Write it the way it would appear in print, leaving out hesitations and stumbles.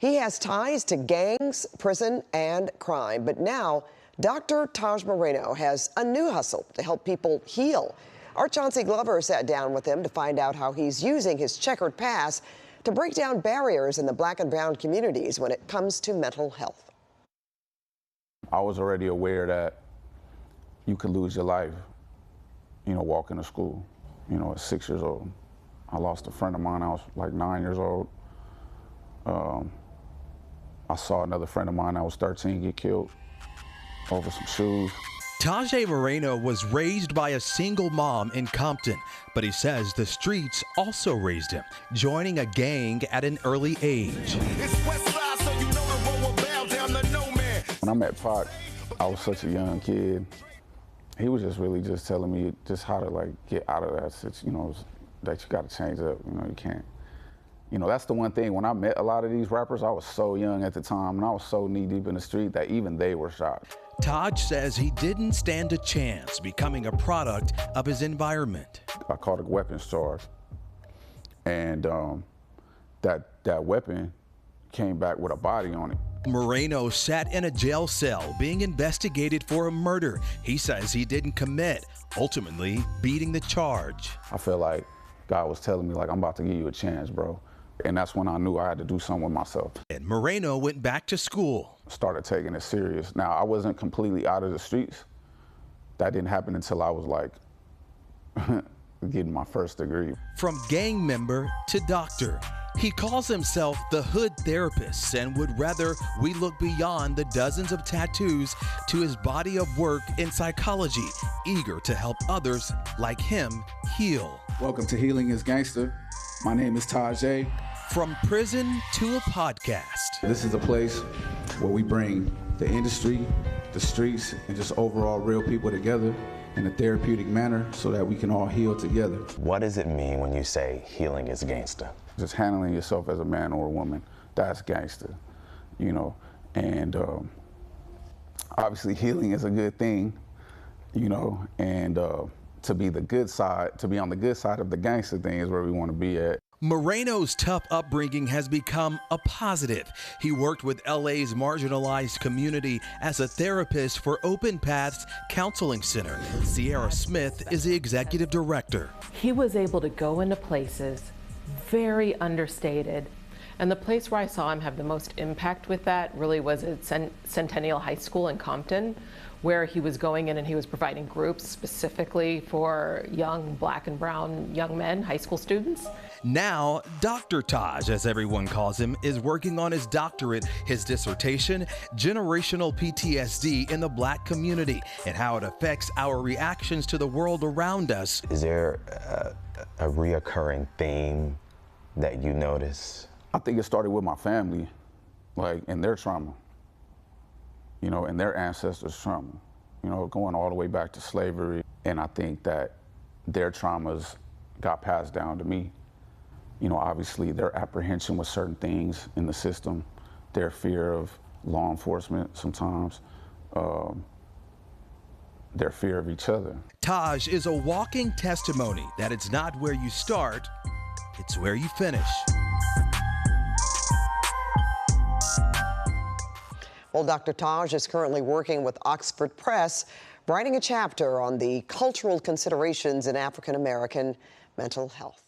He has ties to gangs, prison, and crime. But now, Dr. Taje Moreno has a new hustle to help people heal. Our Chauncy Glover sat down with him to find out how he's using his checkered past to break down barriers in the Black and brown communities when it comes to mental health. I was already aware that you could lose your life, walking to school. At 6 years old, I lost a friend of mine. I was like 9 years old. I saw another friend of mine, I was 13, get killed over some shoes. Taje Moreno was raised by a single mom in Compton, but he says the streets also raised him, joining a gang at an early age. When I met Pac, I was such a young kid. He was just really just telling me just how to get out of that, that you got to change up, you can't. That's the one thing, when I met a lot of these rappers, I was so young at the time and I was so knee deep in the street that even they were shocked. Taj says he didn't stand a chance becoming a product of his environment. I caught a weapons charge, and that weapon came back with a body on it. Moreno sat in a jail cell being investigated for a murder he says he didn't commit, ultimately beating the charge. I feel like God was telling me, I'm about to give you a chance, bro. And that's when I knew I had to do something with myself. And Moreno went back to school. Started taking it serious. Now, I wasn't completely out of the streets. That didn't happen until I was getting my first degree. From gang member to doctor, he calls himself the hood therapist and would rather we look beyond the dozens of tattoos to his body of work in psychology, eager to help others like him heal. Welcome to Healing is Gangster. My name is Taje. From prison to a podcast. This is a place where we bring the industry, the streets, and just overall real people together in a therapeutic manner so that we can all heal together. What does it mean when you say healing is gangster? Just handling yourself as a man or a woman, that's gangster, and obviously healing is a good thing, and to be the good side, to be on the good side of the gangster thing is where we want to be at. Moreno's tough upbringing has become a positive. He worked with LA's marginalized community as a therapist for Open Paths Counseling Center. Sierra Smith is the executive director. He was able to go into places very understated. And the place where I saw him have the most impact with that really was at Centennial High School in Compton, where he was going in and he was providing groups specifically for young Black and brown young men, high school students. Now, Dr. Taj, as everyone calls him, is working on his doctorate, his dissertation, Generational PTSD in the Black community and how it affects our reactions to the world around us. Is there a reoccurring theme that you notice? I think it started with my family, and their trauma, and their ancestors' trauma, going all the way back to slavery. And I think that their traumas got passed down to me. Obviously their apprehension with certain things in the system, their fear of law enforcement sometimes, their fear of each other. Taj is a walking testimony that it's not where you start, it's where you finish. Well, Dr. Taje is currently working with Oxford Press, writing a chapter on the cultural considerations in African American mental health.